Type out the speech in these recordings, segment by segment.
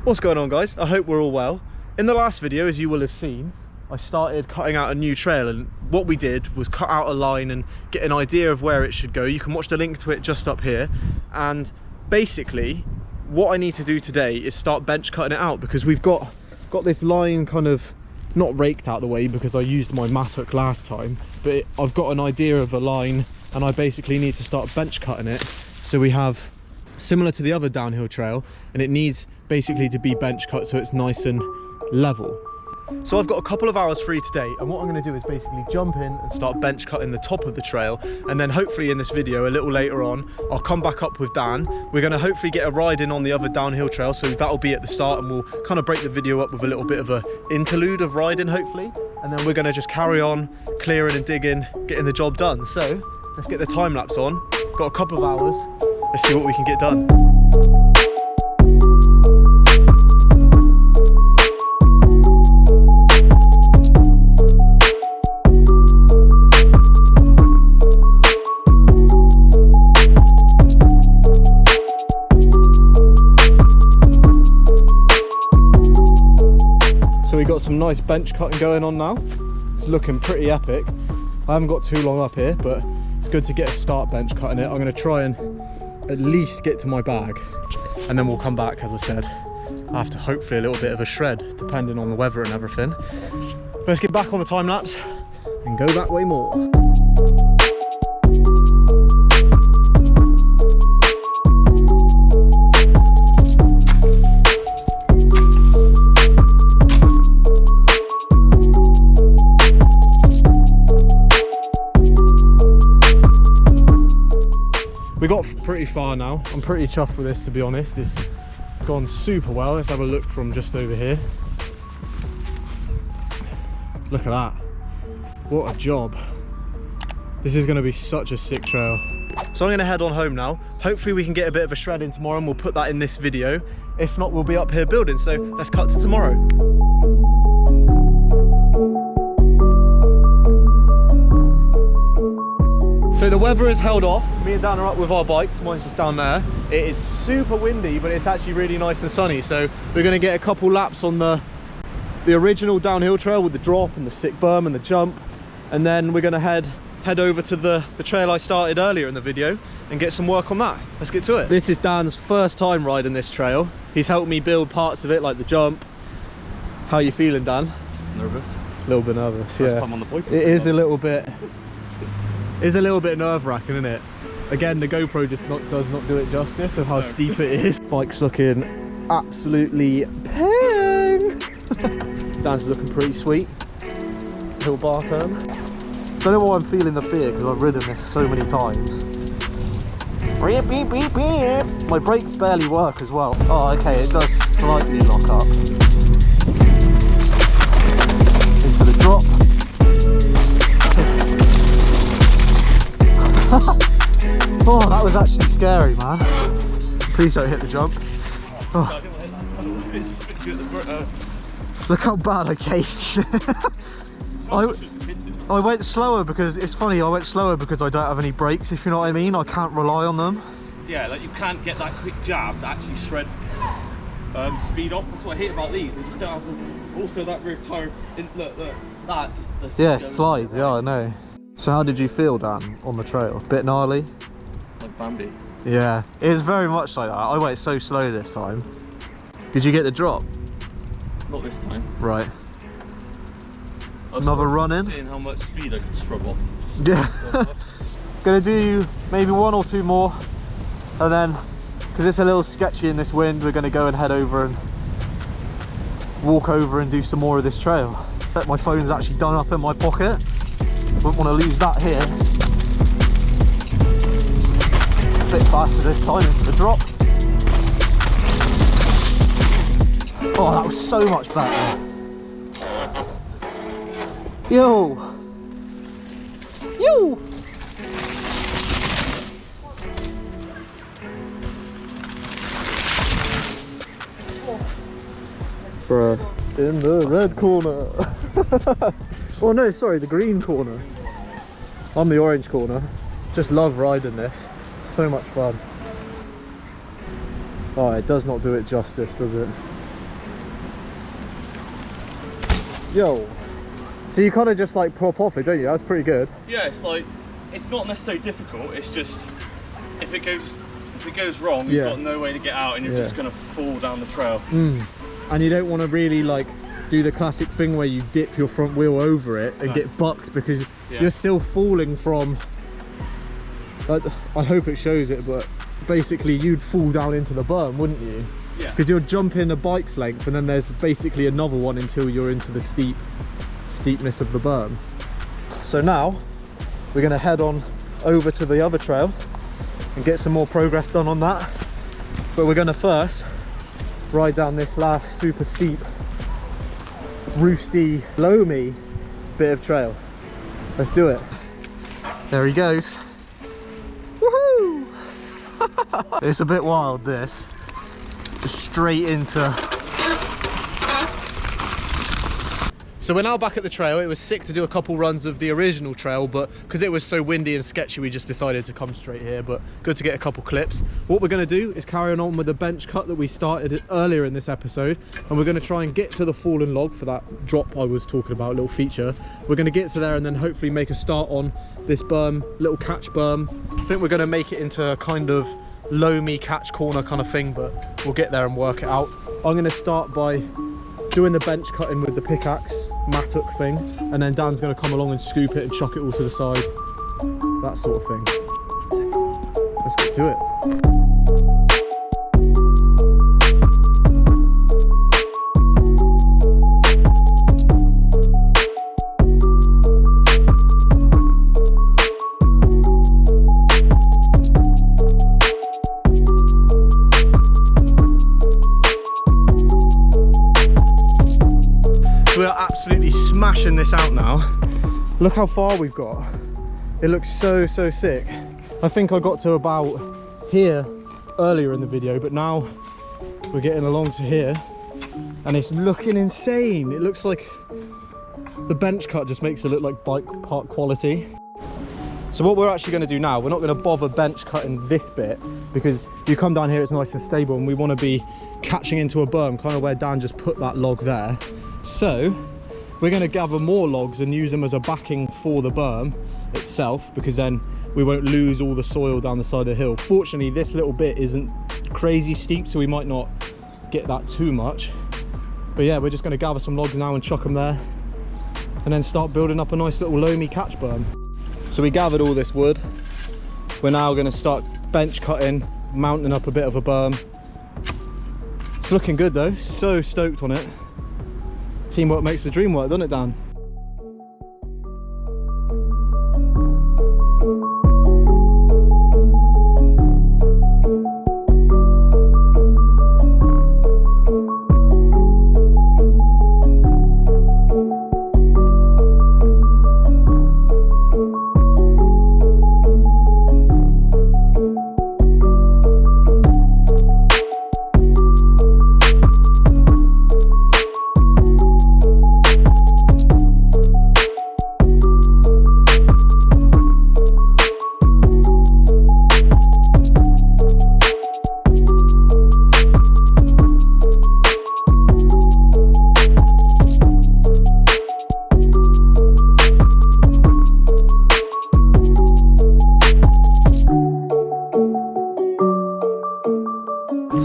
What's going on, guys? I hope we're all well. In the last video, as you will have seen, I started cutting out a new trail, and what we did was cut out a line and get an idea of where it should go. You can watch the link to it just up here. And basically what I need to do today is start bench cutting it out, because we've got this line kind of not raked out the way because I used my mattock last time, but I've got an idea of a line and I basically need to start bench cutting it. So we have similar to the other downhill trail, and it needs basically to be bench cut so it's nice and level. So I've got a couple of hours free today, and what I'm going to do is basically jump in and start bench cutting the top of the trail, and then hopefully in this video a little later on I'll come back up with Dan. We're going to hopefully get a ride in on the other downhill trail, so that'll be at the start, and we'll kind of break the video up with a little bit of a interlude of riding hopefully, and then we're going to just carry on clearing and digging, getting the job done. So let's get the time lapse on. Got a couple of hours, let's see what we can get done. Got some nice bench cutting going on now. It's looking pretty epic. I haven't got too long up here, but it's good to get a start bench cutting it. I'm going to try and at least get to my bag, and then we'll come back, as I said, after hopefully a little bit of a shred, depending on the weather and everything. Let's get back on the time lapse and go that way more. We got pretty far now. I'm pretty chuffed with this, to be honest. It's gone super well. Let's have a look from just over here. Look at that. What a job. This is going to be such a sick trail. So I'm going to head on home now. Hopefully we can get a bit of a shred in tomorrow and we'll put that in this video. If not, we'll be up here building. So let's cut to tomorrow. So the weather has held off. Me and Dan are up with our bikes. Mine's just down there. It is super windy, but it's actually really nice and sunny. So we're going to get a couple laps on the original downhill trail with the drop and the sick berm and the jump. And then we're going to head over to the trail I started earlier in the video and get some work on that. Let's get to it. This is Dan's first time riding this trail. He's helped me build parts of it, like the jump. How are you feeling, Dan? Nervous. A little bit nervous, First yeah. time on the bike. It is a little bit. It's a little bit nerve-wracking, isn't it? Again, the GoPro just does not do it justice of how steep it is. Bike's looking absolutely pang. Dan's looking pretty sweet. Little bar turn. Don't know why I'm feeling the fear, because I've ridden this so many times. My brakes barely work as well. Oh, okay, it does slightly lock up. Into the drop. Oh, that was actually scary, man. Please don't hit the jump. Oh. Look how bad I cased. I went slower because, it's funny, I went slower because I don't have any brakes, if you know what I mean. I can't rely on them. Yeah, like you can't get that quick jab to actually shred speed off. That's what I hate about these. They just don't have the, also that rear tire, look, that just... Yeah, slides, yeah, I know. So how did you feel, Dan, on the trail? Bit gnarly? Like Bambi. Yeah, it was very much like that. I went so slow this time. Did you get the drop? Not this time. Right. Another run in. Seeing how much speed I could scrub off. Yeah. Gonna do maybe one or two more, and then, because it's a little sketchy in this wind, we're gonna go and head over and walk over and do some more of this trail. Bet my phone's actually done up in my pocket. Wouldn't want to lose that here. A bit faster this time into the drop. Oh, that was so much better. Yo! Yo! Bruh, in the red corner. Oh no, sorry, the green corner. I'm the orange corner. Just love riding this. So much fun. Oh, it does not do it justice, does it? Yo. So you kind of just like prop off it, don't you? That's pretty good. Yeah, it's like, it's not necessarily difficult, it's just, if it goes wrong, you've got no way to get out and you're just gonna fall down the trail. And you don't want to really like do the classic thing where you dip your front wheel over it and get bucked, because you're still falling from, I hope it shows it, but basically you'd fall down into the berm, wouldn't you? Yeah. Because you're jumping a bike's length and then there's basically another one until you're into the steepness of the berm. So now we're going to head on over to the other trail and get some more progress done on that. But we're going to first ride down this last super steep, roosty, loamy bit of trail. Let's do it. There he goes. Woohoo! It's a bit wild, this. Just straight into. So we're now back at the trail. It was sick to do a couple runs of the original trail, but because it was so windy and sketchy, we just decided to come straight here. But good to get a couple clips. What we're going to do is carry on with the bench cut that we started earlier in this episode, and we're going to try and get to the fallen log for that drop I was talking about, little feature. We're going to get to there and then hopefully make a start on this berm, little catch berm. I think we're going to make it into a kind of loamy catch corner kind of thing, but we'll get there and work it out. I'm going to start by doing the bench cutting with the pickaxe mattock thing, and then Dan's going to come along and scoop it and chuck it all to the side, that sort of thing. Let's get to it. We are absolutely smashing this out now. Look how far we've got. It looks so sick. I think I got to about here earlier in the video, but now we're getting along to here and it's looking insane. It looks like the bench cut just makes it look like bike park quality. So what we're actually going to do now, we're not going to bother bench cutting this bit, because you come down here, it's nice and stable, and we want to be catching into a berm, kind of where Dan just put that log there. So we're going to gather more logs and use them as a backing for the berm itself, because then we won't lose all the soil down the side of the hill. Fortunately, this little bit isn't crazy steep, so we might not get that too much. But yeah, we're just going to gather some logs now and chuck them there, and then start building up a nice little loamy catch berm. So we gathered all this wood. We're now going to start bench cutting, mounting up a bit of a berm. It's looking good though, so stoked on it. Teamwork makes the dream work, doesn't it, Dan?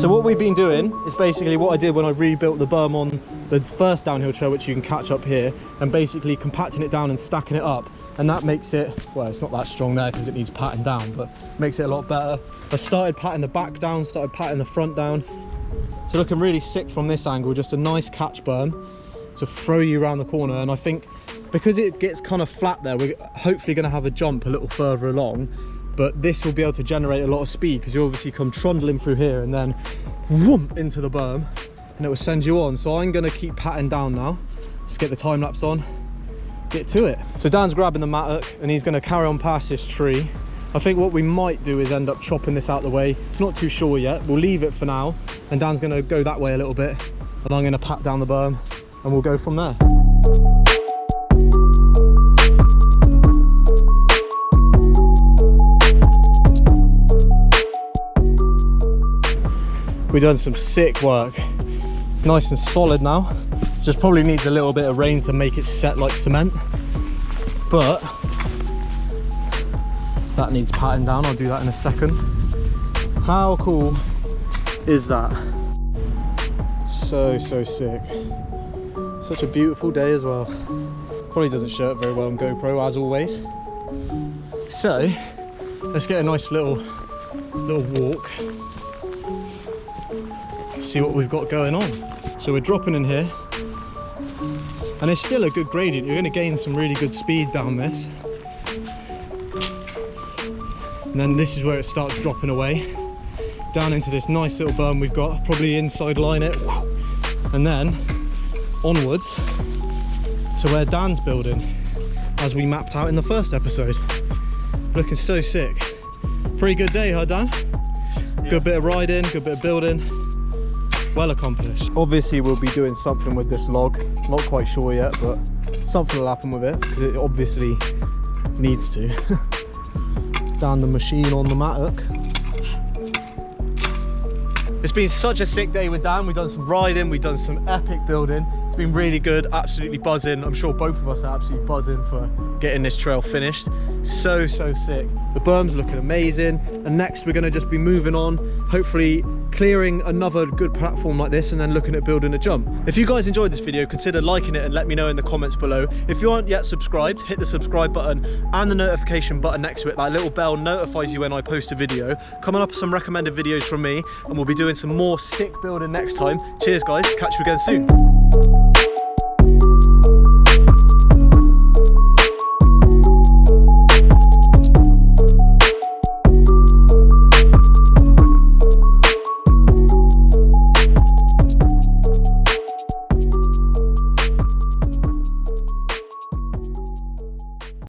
So what we've been doing is basically what I did when I rebuilt the berm on the first downhill trail, which you can catch up here, and basically compacting it down and stacking it up, and that makes it, well, it's not that strong there because it needs patting down, but makes it a lot better. I started patting the back down, started patting the front down, so looking really sick from this angle. Just a nice catch berm to throw you around the corner, and I think because it gets kind of flat there, we're hopefully going to have a jump a little further along, but this will be able to generate a lot of speed because you obviously come trundling through here and then whoomp into the berm, and it will send you on. So I'm going to keep patting down now. Let's get the time lapse on, get to it. So Dan's grabbing the mattock and he's going to carry on past this tree. I think what we might do is end up chopping this out the way. Not too sure yet. We'll leave it for now, and Dan's going to go that way a little bit, and I'm going to pat down the berm and we'll go from there. We've done some sick work, nice and solid now. Just probably needs a little bit of rain to make it set like cement, but that needs patting down. I'll do that in a second. How cool is that? So sick. Such a beautiful day as well. Probably doesn't show up very well on GoPro as always. So let's get a nice little walk, see what we've got going on. So we're dropping in here, and it's still a good gradient. You're going to gain some really good speed down this, and then this is where it starts dropping away down into this nice little berm we've got. Probably inside line it, and then onwards to where Dan's building, as we mapped out in the first episode. Looking so sick. Pretty good day, huh Dan? Yeah. Good bit of riding, good bit of building. Well accomplished. Obviously we'll be doing something with this log. Not quite sure yet, but something will happen with it, because it obviously needs to. Down the machine on the mattock. It's been such a sick day with Dan. We've done some riding, we've done some epic building. It's been really good, absolutely buzzing. I'm sure both of us are absolutely buzzing for getting this trail finished. So sick. The berm's looking amazing, and next we're going to just be moving on, hopefully clearing another good platform like this, and then looking at building a jump. If you guys enjoyed this video, consider liking it and let me know in the comments below. If you aren't yet subscribed, hit the subscribe button and the notification button next to it. That little bell notifies you when I post a video. Coming up, some recommended videos from me, and we'll be doing some more sick building next time. Cheers guys, catch you again soon.